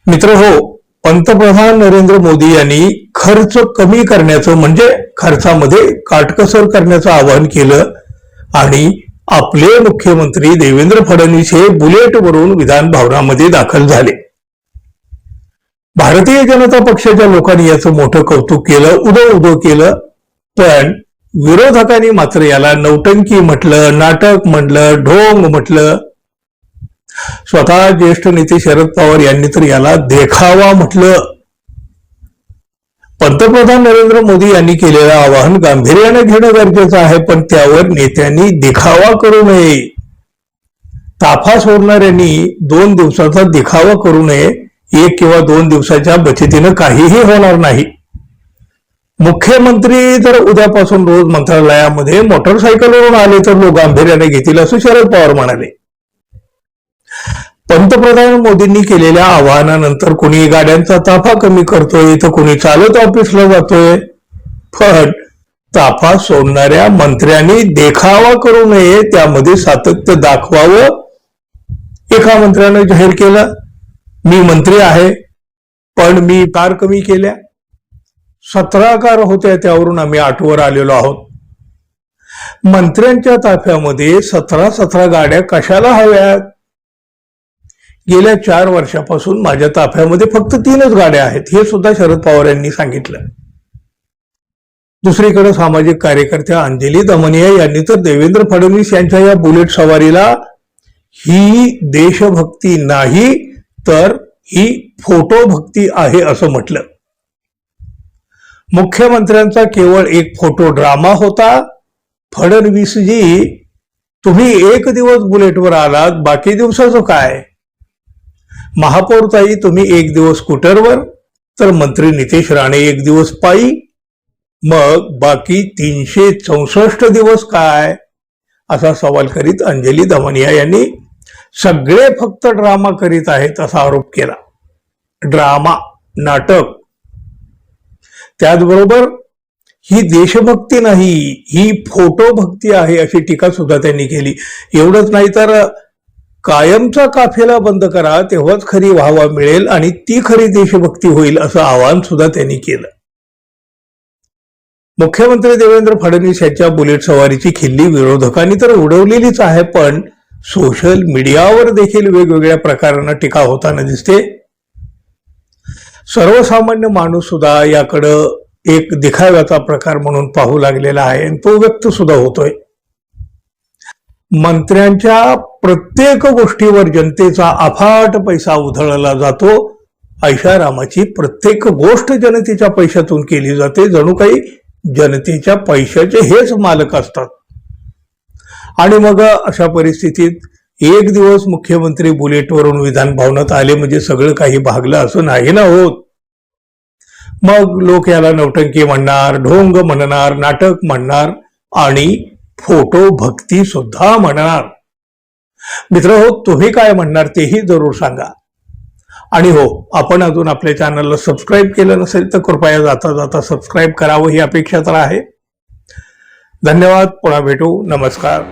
मित्र हो, पंतप्रधान नरेंद्र मोदी यांनी खर्च कमी करण्याचं म्हणजे खर्चामध्ये काटकसर करण्याचं आवाहन केलं आणि आपले मुख्यमंत्री देवेंद्र फडणवीस हे बुलेटवरून विधान भवनामध्ये दाखल झाले. भारतीय जनता पक्षाच्या लोकांनी याचं मोठं कौतुक केलं, उदो केलं. पण विरोधकांनी मात्र याला नौटंकी म्हटलं, नाटक म्हटलं, ढोंग म्हटलं. स्वतः ज्येष्ठ नेते शरद पवार यांनी तर याला देखावा म्हटलं. पंतप्रधान नरेंद्र मोदी यांनी केलेलं आवाहन गांभीर्याने घेणं गरजेचं आहे, पण त्यावर नेत्यांनी देखावा करू नये. ताफा सोडणाऱ्यांनी 2 दिवसाचा देखावा करू नये. 1 किंवा 2 दिवसाच्या बचतीनं काहीही होणार नाही. मुख्यमंत्री जर उद्यापासून रोज मंत्रालयामध्ये मोटरसायकलवरून आले तर लोक गांभीर्याने घेतील असं शरद पवार म्हणाले. पंतप्रधान मोदींनी केलेल्या आवाहनानंतर कोणी गाड्यांचा ताफा कमी करतोय, तर कोणी चालत ऑफिसला जातोय. पण ताफा सोडणाऱ्या मंत्र्यांनी देखावा करू नये, त्यामध्ये सातत्य दाखवावं. एका मंत्र्यानं जाहीर केलं, मी मंत्री आहे पण मी कार कमी केल्या. 17 कार होत्या, त्यावरून आम्ही 8 वर आलेलो आहोत. मंत्र्यांच्या ताफ्यामध्ये 17 गाड्या कशाला हव्यात? गेल्या 4 वर्षापासून माझ्या ताफ्यामध्ये फक्त 3च गाड्या आहेत, हे सुद्धा शरद पवार यांनी सांगितलं. दुसरीकडे सामाजिक कार्यकर्त्या अंजली दमनिया यांनी तर देवेंद्र फडणवीस यांच्या या बुलेट सवारीला ही देशभक्ती नाही तर ही फोटो भक्ती आहे असं म्हटलं. मुख्यमंत्र्यांचा केवळ एक फोटो ड्रामा होता. फडणवीसजी, तुम्ही 1 दिवस बुलेटवर आलात, बाकी दिवसाचं काय? महापौरताई, तुम्ही 1 दिवस स्कूटरवर, तर मंत्री नितेश राणे 1 दिवस पायी, मग बाकी 364 दिवस काय? असा सवाल करीत अंजली दमनिया यांनी सगळे फक्त ड्रामा करीत आहेत असा आरोप केला. ड्रामा, नाटक. त्याचबरोबर ही देशभक्ती नाही, ही फोटो भक्ती आहे अशी टीका सुद्धा त्यांनी केली. एवढंच नाही तर कायमचा काफेला बंद करा, तेव्हाच खरी वाहवा मिळेल आणि ती खरी देशभक्ती होईल असं आवाहन सुद्धा त्यांनी केलं. मुख्यमंत्री देवेंद्र फडणवीस यांच्या बुलेट सवारीची खिल्ली विरोधकांनी तर उडवलेलीच आहे, पण सोशल मीडियावर देखील वेगवेगळ्या प्रकारानं टीका होताना दिसते. सर्वसामान्य माणूस सुद्धा याकडं एक दिखाव्याचा प्रकार म्हणून पाहू लागलेला आहे आणि तो व्यक्त सुद्धा होतोय. मंत्र्यांच्या प्रत्येक गोष्टीवर जनतेचा अफाट पैसा उधळला जातो. ऐशारामाची प्रत्येक गोष्ट जनतेच्या पैशातून केली जाते, जणू काही जनतेच्या पैशाचे हेच मालक असतात. आणि मग अशा परिस्थितीत 1 दिवस मुख्यमंत्री बुलेटवरून विधान भवनात आले म्हणजे सगळं काही भागलं असं नाही ना होत. मग लोक याला नौटंकी म्हणणार, ढोंग म्हणणार, नाटक म्हणणार आणि फोटो भक्ती सुद्धा म्हणणार. मित्र हो, तुम्ही काय म्हणणार तेही जरूर सांगा. आणि हो, आपण अजून आपल्या चॅनलला सबस्क्राईब केलं नसेल तर कृपया जाता जाता सबस्क्राईब करावं ही अपेक्षा तर आहे. धन्यवाद. पुन्हा भेटू. नमस्कार.